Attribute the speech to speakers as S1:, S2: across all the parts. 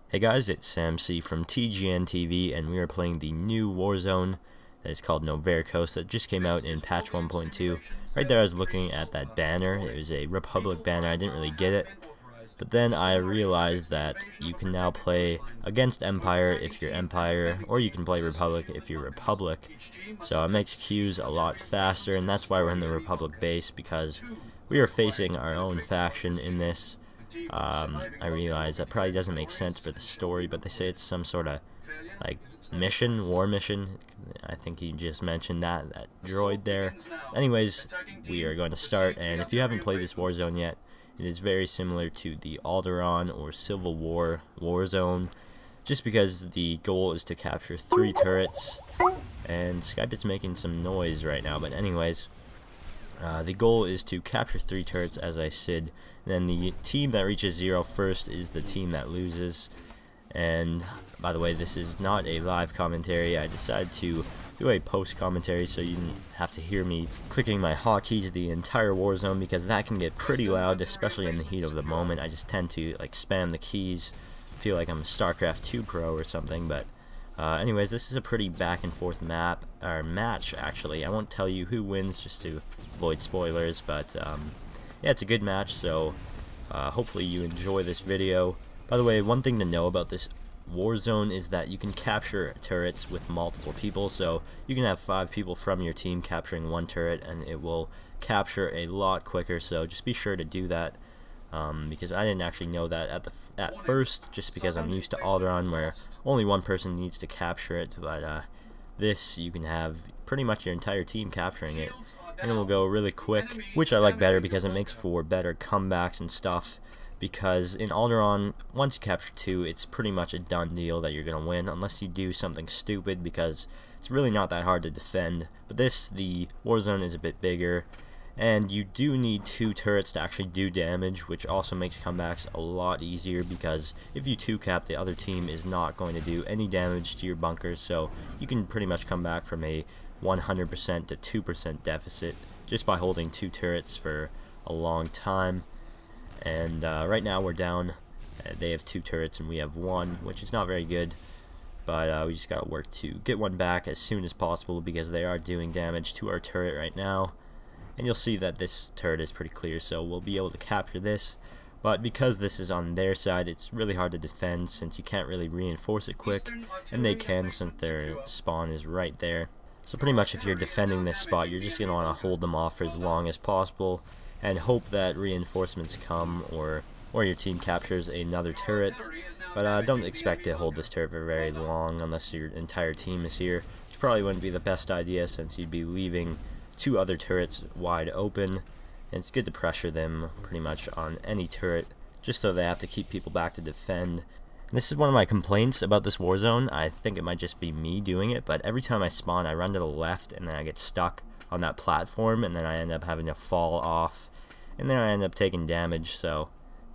S1: Hey guys, it's Sam C from TGN TV, and we are playing the new Warzone that is called Novare that just came out in patch 1.2. Right there I was looking at that banner. It was a Republic banner. I didn't really get it. But then I realized that you can now play against Empire if you're Empire, or you can play Republic if you're Republic. So it makes queues a lot faster, and that's why we're in the Republic base, because we are facing our own faction in this. I realize that probably doesn't make sense for the story, but they say it's some sort of like mission, war mission. I think he just mentioned that droid there. Anyways, we are going to start, and if you haven't played this Warzone yet, it is very similar to the Alderaan or Civil War Warzone, just because the goal is to capture 3 turrets, and Skype is making some noise right now, but anyways, the goal is to capture 3 turrets, as I said. Then the team that reaches 0 first is the team that loses. And by the way, this is not a live commentary. I decided to do a post commentary so you didn't have to hear me clicking my hotkeys the entire Warzone, because that can get pretty loud, especially in the heat of the moment. I just tend to like spam the keys. I feel like I'm a StarCraft 2 pro or something, but anyways, this is a pretty back and forth match actually. I won't tell you who wins just to avoid spoilers, but yeah, it's a good match, so hopefully you enjoy this video. By the way, one thing to know about this Warzone is that you can capture turrets with multiple people, so you can have 5 people from your team capturing 1 turret, and it will capture a lot quicker, so just be sure to do that. Because I didn't actually know that at first, just because I'm used to Alderaan where only 1 person needs to capture it, but this you can have pretty much your entire team capturing it, and it will go really quick, which I like better because it makes for better comebacks and stuff. Because in Alderaan, once you capture 2, it's pretty much a done deal that you're gonna win, unless you do something stupid, because it's really not that hard to defend. But the Warzone is a bit bigger, and you do need 2 turrets to actually do damage, which also makes comebacks a lot easier, because if you 2-cap, the other team is not going to do any damage to your bunkers, so you can pretty much come back from a 100% to 2% deficit just by holding 2 turrets for a long time. And right now we're down. They have 2 turrets and we have 1, which is not very good, but we just gotta work to get 1 back as soon as possible, because they are doing damage to our turret right now. And you'll see that this turret is pretty clear, so we'll be able to capture this. But because this is on their side, it's really hard to defend, since you can't really reinforce it quick, and they can, since their spawn is right there. So pretty much if you're defending this spot, you're just going to want to hold them off for as long as possible, and hope that reinforcements come, or your team captures another turret. But don't expect to hold this turret for very long unless your entire team is here, which probably wouldn't be the best idea, since you'd be leaving 2 other turrets wide open, and it's good to pressure them pretty much on any turret, just so they have to keep people back to defend. And this is one of my complaints about this Warzone. I think it might just be me doing it, but every time I spawn I run to the left and then I get stuck on that platform, and then I end up having to fall off, and then I end up taking damage. So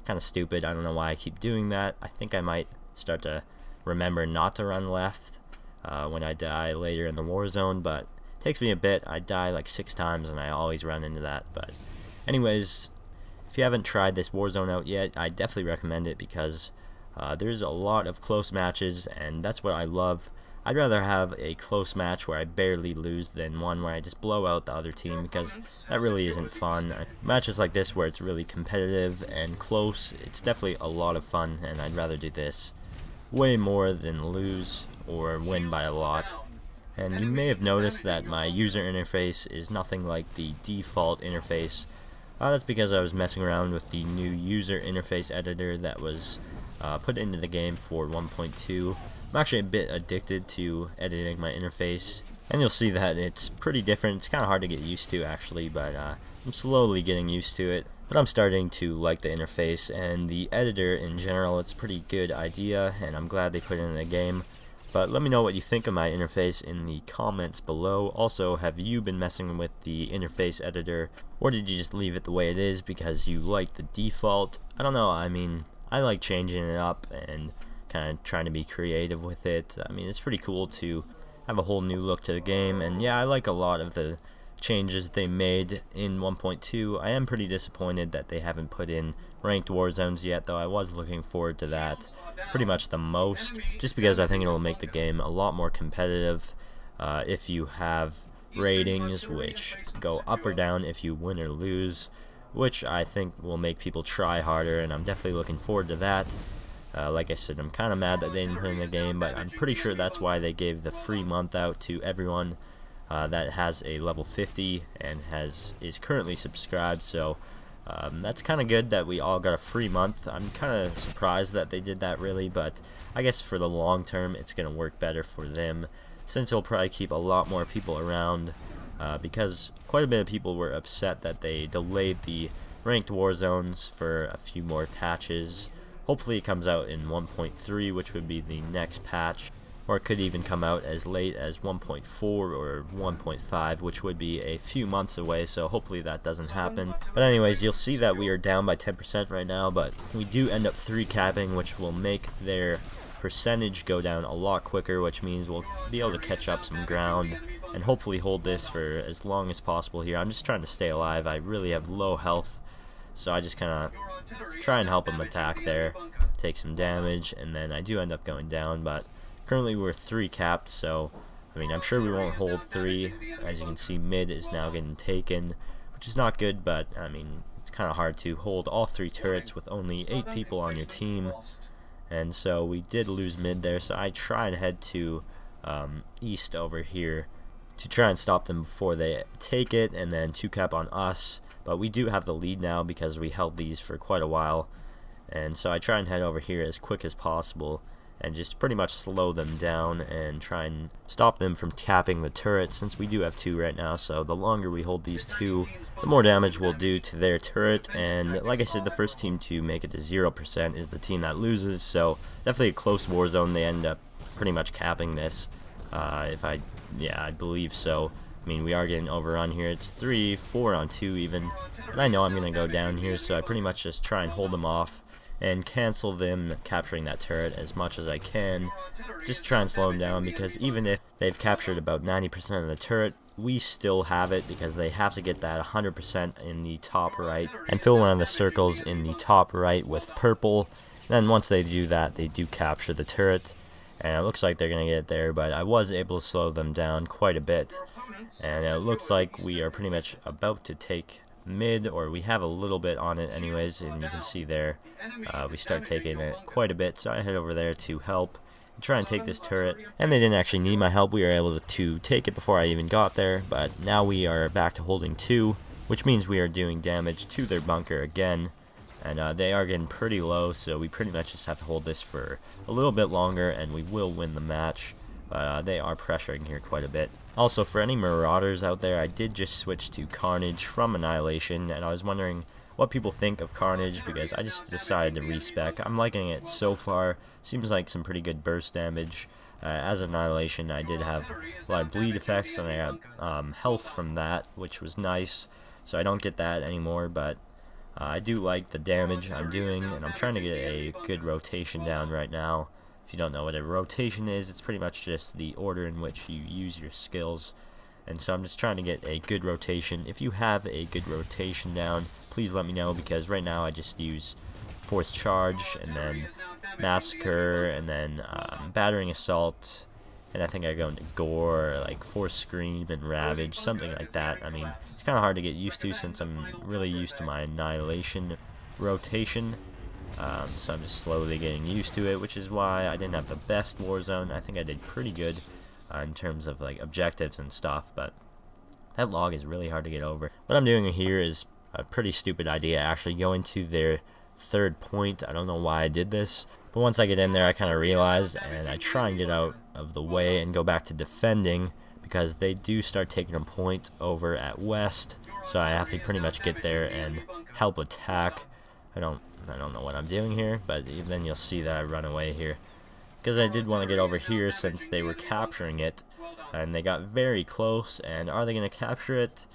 S1: kind of stupid. I don't know why I keep doing that. I think I might start to remember not to run left when I die later in the Warzone, but it takes me a bit. I die like 6 times and I always run into that. But anyways, if you haven't tried this Warzone out yet, I definitely recommend it, because there's a lot of close matches, and that's what I love. I'd rather have a close match where I barely lose than one where I just blow out the other team, because that really isn't fun. Matches like this where it's really competitive and close, it's definitely a lot of fun, and I'd rather do this way more than lose or win by a lot. And you may have noticed that my user interface is nothing like the default interface. That's because I was messing around with the new user interface editor that was put into the game for 1.2. I'm actually a bit addicted to editing my interface, and you'll see that it's pretty different. It's kind of hard to get used to actually, but I'm slowly getting used to it. But I'm starting to like the interface, and the editor in general, it's a pretty good idea, and I'm glad they put it in the game. But let me know what you think of my interface in the comments below. Also, have you been messing with the interface editor, or did you just leave it the way it is because you like the default? I don't know. I mean, I like changing it up and kind of trying to be creative with it. I mean, it's pretty cool to have a whole new look to the game, and yeah, I like a lot of the changes they made in 1.2. I am pretty disappointed that they haven't put in ranked war zones yet, though I was looking forward to that pretty much the most, just because I think it will make the game a lot more competitive if you have ratings which go up or down if you win or lose, which I think will make people try harder, and I'm definitely looking forward to that. Like I said, I'm kind of mad that they didn't put in the game, but I'm pretty sure that's why they gave the free month out to everyone that has a level 50 and is currently subscribed. So that's kind of good that we all got a free month. I'm kind of surprised that they did that, really, but I guess for the long term it's going to work better for them, since it'll probably keep a lot more people around, because quite a bit of people were upset that they delayed the ranked war zones for a few more patches. Hopefully it comes out in 1.3, which would be the next patch, or it could even come out as late as 1.4 or 1.5, which would be a few months away, so hopefully that doesn't happen. But anyways, you'll see that we are down by 10% right now, but we do end up 3-capping, which will make their percentage go down a lot quicker, which means we'll be able to catch up some ground and hopefully hold this for as long as possible here. I'm just trying to stay alive. I really have low health, so I just kind of try and help them attack there, take some damage, and then I do end up going down. But currently we're 3-capped, so I mean, I'm sure we won't hold 3. As you can see, mid is now getting taken, which is not good, but I mean, it's kind of hard to hold all 3 turrets with only 8 people on your team. And so we did lose mid there, so I try and head to east over here to try and stop them before they take it, and then 2-cap on us. But we do have the lead now because we held these for quite a while, and so I try and head over here as quick as possible and just pretty much slow them down and try and stop them from capping the turret, since we do have 2 right now. So the longer we hold these 2, the more damage we'll do to their turret. And like I said, the first team to make it to 0% is the team that loses, so definitely a close war zone. They end up pretty much capping this, I believe so. I mean, we are getting overrun here. It's 3-4 on 2 even. And I know I'm going to go down here, so I pretty much just try and hold them off and cancel them capturing that turret as much as I can. Just try and slow them down, because even if they've captured about 90% of the turret, we still have it, because they have to get that 100% in the top right and fill one of the circles in the top right with purple. And then once they do that, they do capture the turret, and it looks like they're going to get it there, but I was able to slow them down quite a bit. And it looks like we are pretty much about to take mid, or we have a little bit on it anyways, and you can see there we start taking it quite a bit. So I head over there to help and try and take this turret, and they didn't actually need my help. We were able to take it before I even got there, but now we are back to holding 2, which means we are doing damage to their bunker again. And they are getting pretty low, so we pretty much just have to hold this for a little bit longer, and we will win the match. But they are pressuring here quite a bit. Also, for any Marauders out there, I did just switch to Carnage from Annihilation, and I was wondering what people think of Carnage, because I just decided to respec. I'm liking it so far. Seems like some pretty good burst damage. As Annihilation, I did have a lot of bleed effects, and I got health from that, which was nice. So I don't get that anymore, but I do like the damage I'm doing, and I'm trying to get a good rotation down right now. If you don't know what a rotation is, it's pretty much just the order in which you use your skills. And so I'm just trying to get a good rotation. If you have a good rotation down, please let me know, because right now I just use Force Charge, and then Massacre, and then Battering Assault, and I think I go into Gore, like Force Scream and Ravage, something like that. I mean, it's kind of hard to get used to, since I'm really used to my Annihilation rotation. So I'm just slowly getting used to it, which is why I didn't have the best Warzone. I think I did pretty good in terms of like objectives and stuff, but that log is really hard to get over. What I'm doing here is a pretty stupid idea, actually going to their 3rd point. I don't know why I did this, but once I get in there, I kind of realize, and I try and get out of the way and go back to defending, because they do start taking a point over at west, so I have to pretty much get there and help attack. I don't know what I'm doing here, but then you'll see that I run away here, because I did want to get over here since they were capturing it, and they got very close. And are they going to capture it?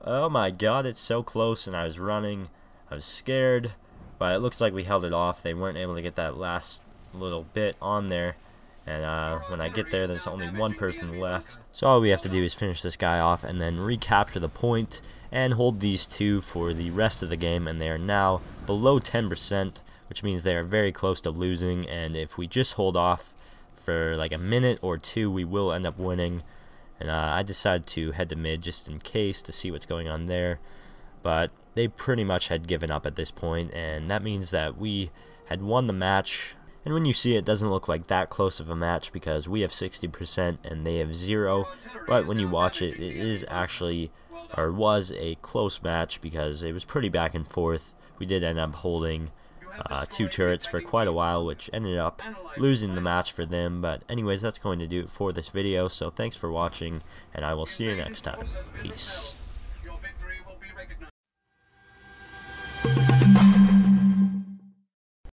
S1: Oh my god, it's so close, and I was running. I was scared, but it looks like we held it off. They weren't able to get that last little bit on there, And when I get there, there's only one person left. So all we have to do is finish this guy off and then recapture the point and hold these two for the rest of the game, and they are now below 10%, which means they are very close to losing, and if we just hold off for like a minute or two, we will end up winning. And I decided to head to mid just in case to see what's going on there, but they pretty much had given up at this point, and that means that we had won the match. And when you see it, it doesn't look like that close of a match because we have 60% and they have 0, but when you watch it, it is actually, or was, a close match because it was pretty back and forth. We did end up holding 2 turrets for quite a while, which ended up losing the match for them. But anyways, that's going to do it for this video, so thanks for watching, and I will see you next time. Peace.